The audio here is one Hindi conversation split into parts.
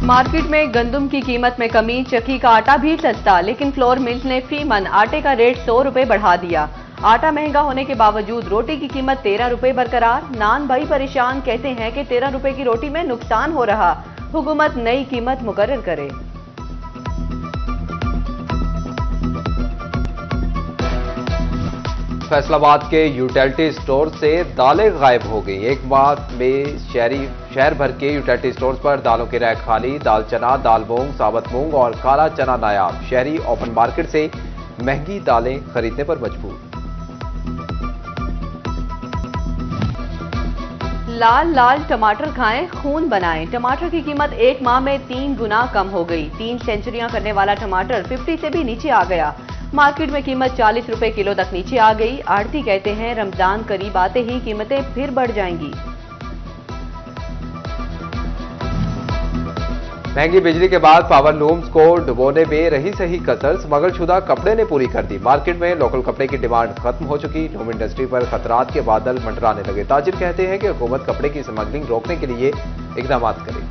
मार्केट में गंदम की कीमत में कमी, चक्की का आटा भी सस्ता, लेकिन फ्लोर मिल्स ने फी मन आटे का रेट 100 रुपए बढ़ा दिया। आटा महंगा होने के बावजूद रोटी की कीमत 13 रुपए बरकरार। नान भाई परेशान, कहते हैं कि 13 रुपए की रोटी में नुकसान हो रहा, हुकूमत नई कीमत मुकर्रर करे। फैसलाबाद के यूटिलिटी स्टोर से दालें गायब हो गई। एक माह में शहर भर के यूटिलिटी स्टोर्स पर दालों की रैक खाली। दाल चना, दाल मूंग, साबुत मूंग और काला चना नायाब। शहरी ओपन मार्केट से महंगी दालें खरीदने पर मजबूर। लाल लाल टमाटर खाएं, खून बनाएं। टमाटर की कीमत एक माह में 3 गुना कम हो गई। 3 सेंचुरियां करने वाला टमाटर 50 से भी नीचे आ गया। मार्केट में कीमत 40 रुपए किलो तक नीचे आ गई। आढ़ती कहते हैं रमजान करीब आते ही कीमतें फिर बढ़ जाएंगी। महंगी बिजली के बाद पावर लूम्स को डुबोने में रही सही कसर स्मगलशुदा कपड़े ने पूरी कर दी। मार्केट में लोकल कपड़े की डिमांड खत्म हो चुकी। लूम इंडस्ट्री पर खतरात के बादल मंडराने लगे। ताजिर कहते हैं कि हुकूमत कपड़े की स्मगलिंग रोकने के लिए इकदाम करे।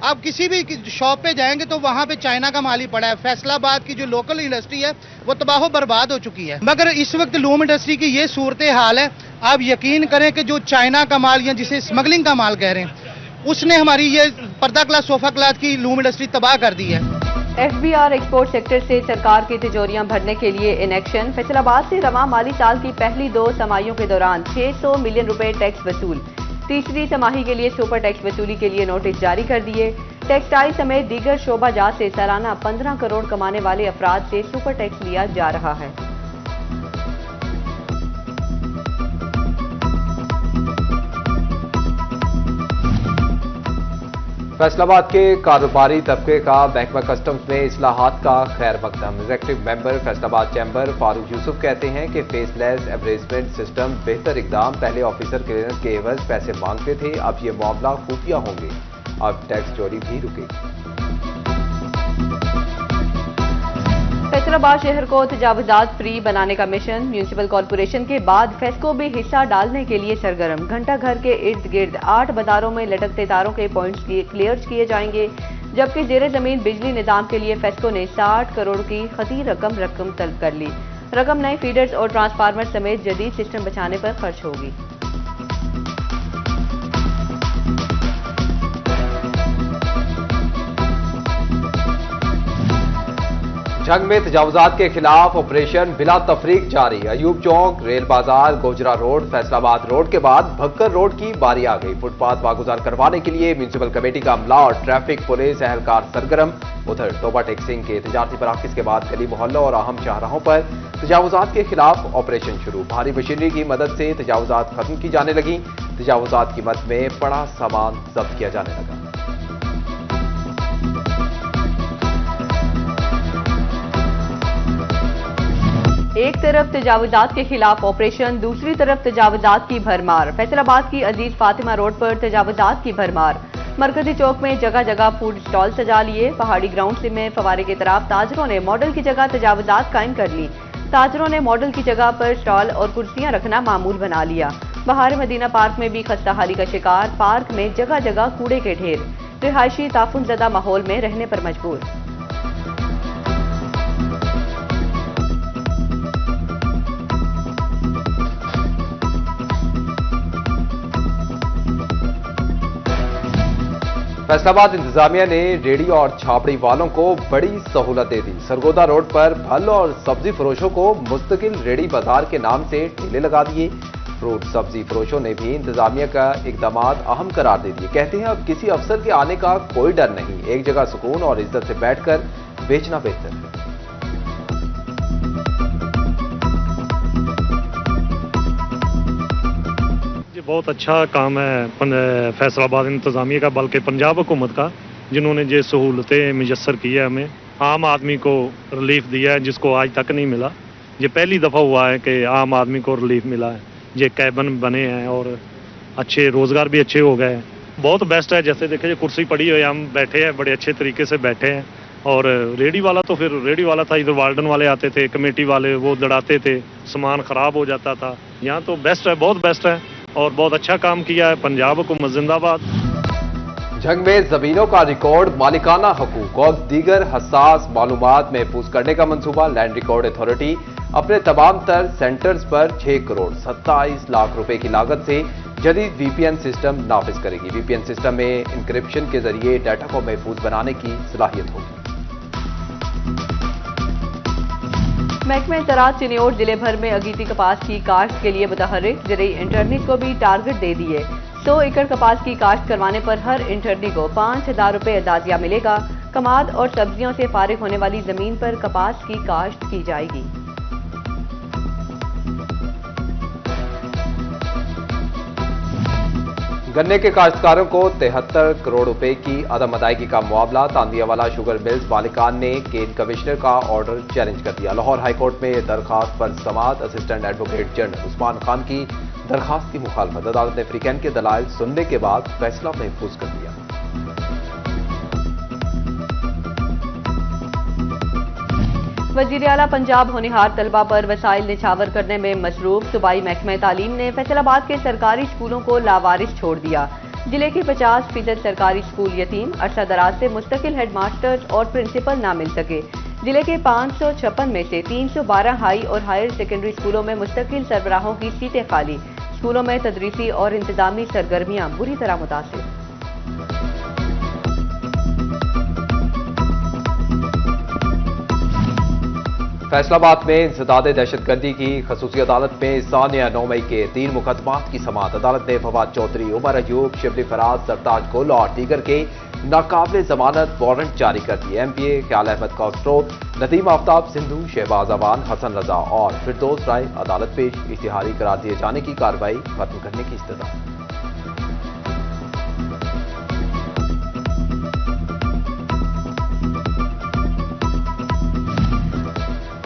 आप किसी भी शॉप पे जाएंगे तो वहां पे चाइना का माल ही पड़ा है। फैसलाबाद की जो लोकल इंडस्ट्री है वो तबाह बर्बाद हो चुकी है। मगर इस वक्त लूम इंडस्ट्री की ये सूरत हाल है, आप यकीन करें कि जो चाइना का माल या जिसे स्मगलिंग का माल कह रहे हैं, उसने हमारी ये पर्दा क्लाथ, सोफा क्लाथ की लूम इंडस्ट्री तबाह कर दी है। FBR एक्सपोर्ट सेक्टर से सरकार की तिजोरियां भरने के लिए इन एक्शन। फैसलाबाद से रवां माली साल की पहली 2 तिमाहियों के दौरान 600 मिलियन रुपए टैक्स वसूल। तीसरी तिमाही के लिए सुपर टैक्स वसूली के लिए नोटिस जारी कर दिए। टेक्सटाइल समेत दीगर शोबाजात से सालाना 15 करोड़ कमाने वाले अफराद से सुपर टैक्स लिया जा रहा है। फैसलाबाद के कारोबारी तबके का महकमा कस्टम्स में इस्लाहात का खैर मकदम। Executive member Faisalabad chamber Farooq Yusuf कहते हैं कि फेसलेस एवरेजमेंट सिस्टम बेहतर इकदाम। पहले ऑफिसर क्लियरेंस के एवज पैसे मांगते थे, अब ये मामला खुफिया होंगे। अब टैक्स चोरी भी रुकेगी। फैसलाबाद शहर को तजावुजात फ्री बनाने का मिशन। म्यूनिसिपल कॉरपोरेशन के बाद फेस्को भी हिस्सा डालने के लिए सरगर्म। घंटा घर के इर्द गिर्द 8 बाजारों में लटकते तारों के पॉइंट्स क्लियर किए जाएंगे, जबकि जेरे जमीन बिजली निजाम के लिए फेस्को ने 60 करोड़ की खती रकम तलब कर ली। रकम नए फीडर्स और ट्रांसफार्मर समेत जदीद सिस्टम बचाने पर खर्च होगी। जंग में तजावुजात के खिलाफ ऑपरेशन बिला तफरीक जारी। अयूब चौक, रेल बाजार, गोजरा रोड, फैसलाबाद रोड के बाद भक्कर रोड की बारी आ गई। फुटपाथ वागुजार करवाने के लिए म्यूनिसिपल कमेटी का अमला और ट्रैफिक पुलिस एहलकार सरगर्म। उधर टोबा टेक्सिंग के तजारती पराकिस के बाद गली मोहल्लों और अहम शाहराहों पर तजावुजात के खिलाफ ऑपरेशन शुरू। भारी मशीनरी की मदद से तजावुजात खत्म की जाने लगी। तजावुजात की मद में बड़ा सामान जब्त किया जाने लगा। एक तरफ तजावुजात के खिलाफ ऑपरेशन, दूसरी तरफ तजावुजात की भरमार। फैसलाबाद की अजीज फातिमा रोड पर तजावुजात की भरमार। मरकजी चौक में जगह जगह फूड स्टॉल सजा लिए। पहाड़ी ग्राउंड से में फवारे के तरफ ताजरों ने मॉडल की जगह तजावुजात कायम कर ली। ताजरों ने मॉडल की जगह पर स्टॉल और कुर्सियां रखना मामूल बना लिया। बहार मदीना पार्क में भी खस्ताहाली का शिकार। पार्क में जगह जगह कूड़े के ढेर। रिहायशी ताफुनज़दा माहौल में रहने पर मजबूर। फैसलाबाद इंतजामिया ने रेडी और छापड़ी वालों को बड़ी सहूलत दे दी। सरगोदा रोड पर फल और सब्जी फरोशों को मुस्तकिल रेडी बाजार के नाम से ठेले लगा दिए। फ्रूट सब्जी फरोशों ने भी इंतजामिया का इकदामात अहम करार दे दिए। कहते हैं अब किसी अफसर के आने का कोई डर नहीं, एक जगह सुकून और इज्जत से बैठकर बेचना बेहतर है। बहुत अच्छा काम है फैसलाबाद इंतजामिया का, बल्कि पंजाब हुकूमत का, जिन्होंने ये सहूलतें मुयस्सर की है। हमें आम आदमी को रिलीफ दिया है जिसको आज तक नहीं मिला। ये पहली दफ़ा हुआ है कि आम आदमी को रिलीफ मिला है। ये कैबन बने हैं और अच्छे रोज़गार भी अच्छे हो गए हैं। बहुत बेस्ट है। जैसे देखिए कुर्सी पड़ी हुई, हम बैठे हैं, बड़े अच्छे तरीके से बैठे हैं। और रेडी वाला तो फिर रेडी वाला था, इधर वार्डन वाले आते थे, कमेटी वाले वो दौड़ाते थे, सामान ख़राब हो जाता था। यहाँ तो बेस्ट है, बहुत बेस्ट है। और बहुत अच्छा काम किया है। पंजाब हुकूमत जिंदाबाद। जंग में जमीनों का रिकॉर्ड, मालिकाना हकूक और दीगर हसास मालूमात महफूज करने का मंसूबा। लैंड रिकॉर्ड अथॉरिटी अपने तमाम तर सेंटर्स पर 6 करोड़ 27 लाख रुपए की लागत से जदीद वीपीएन सिस्टम नाफिज करेगी। वीपीएन सिस्टम में इंक्रिप्शन के जरिए डाटा को महफूज बनाने की सलाहियत होगी। महकमे ज़राअत चिन्योट जिले भर में अगीती कपास की काश्त के लिए मुतहर्रिक। ज़राई इंटर्नी को भी टारगेट दे दिए। 100 एकड़ कपास की काश्त करवाने पर हर इंटर्नी को 5,000 रुपए एजाजिया मिलेगा। कमाद और सब्जियों से फारिग होने वाली जमीन पर कपास की काश्त की जाएगी। गन्ने के काश्तकारों को 73 करोड़ रुपए की अदम अदायगी का मुआवला। तांदियावाला शुगर मिल्स मालिकान ने केन कमिश्नर का ऑर्डर चैलेंज कर दिया। लाहौर हाईकोर्ट में दरखास्त पर समाअत। Assistant advocate general Usman Khan की दरखास्त की मुखालफत। अदालत ने फ्रीकैन के दलाइल सुनने के बाद फैसला महफूज कर दिया। वजीर आला पंजाब होनहार तलबा पर वसाइल निछावर करने में मसरूफ। सूबाई महकमा तालीम ने फैसलाबाद के सरकारी स्कूलों को लावारिस छोड़ दिया। जिले के 50% सरकारी स्कूल यतीम। अरसा दराज से मुस्तकिल हेडमास्टर्स और प्रिंसिपल ना मिल सके। जिले के 556 में से 312 हाई और हायर सेकेंडरी स्कूलों में मुस्तकिल सरबराहों की सीटें खाली। स्कूलों में तदरीसी और इंतजामी सरगर्मियां बुरी तरह मुतासिर। फैसलाबाद में इंसदाद दहशतगर्दी की खसूसी अदालत में सानिया 9 मई के 3 मुकदमात की समाअत। अदालत ने फवाद चौधरी, उमर अयूब, शिबली फराज, सरताज गुल और दीगर के नाकाबिल जमानत वारंट जारी कर दिए। एमपीए ख्याल अहमद कॉस्ट्रो, नदीम आफ्ताब सिंधु, शहबाज अवान, हसन रजा और फिरदौस राय अदालत पेश। इश्तिहारी करार दिए जाने की कार्रवाई खत्म करने की इस्तदा।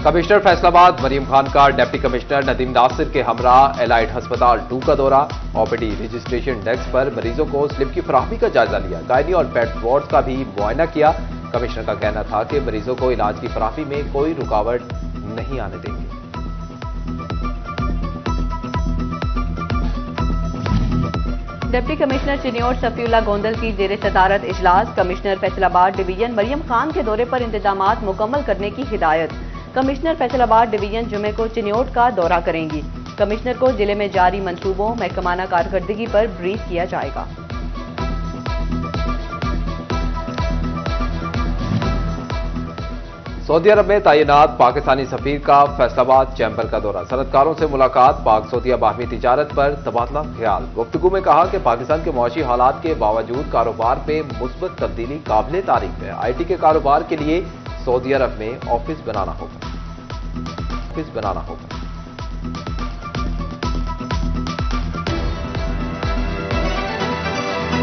कमिश्नर फैसलाबाद मरीम खान का डिप्टी कमिश्नर नदीम नासिर के हमरा एलाइड अस्पताल 2 का दौरा। ओपीडी रजिस्ट्रेशन डेस्क पर मरीजों को स्लिप की फराहमी का जायजा लिया। गायनी और पेट वार्ड का भी मुआयना किया। कमिश्नर का कहना था कि मरीजों को इलाज की फराहमी में कोई रुकावट नहीं आने देंगे। डिप्टी कमिश्नर चिन्योट सफीउल्लाह गोंदल की जेर सदारत इजलास। कमिश्नर फैसलाबाद डिवीजन मरियम खान के दौरे पर इंतजामात मुकम्मल करने की हिदायत। कमिश्नर फैसलाबाद डिवीजन जुमे को चिन्योट का दौरा करेंगी। कमिश्नर को जिले में जारी मंसूबों महकमाना कारकर्दगी पर ब्रीफ किया जाएगा। सऊदी अरब में तैनात पाकिस्तानी सफीर का फैसलाबाद चैम्बर का दौरा। सनतकारों से मुलाकात। पाक सऊदीया बाहमी तिजारत पर तबादला ख्याल। गुफ्तगू में कहा कि पाकिस्तान के मुआशी हालात के बावजूद कारोबार में मुस्बत तब्दीली काबिल तारीफ है। IT के कारोबार के लिए सऊदी अरब में ऑफिस बनाना होगा।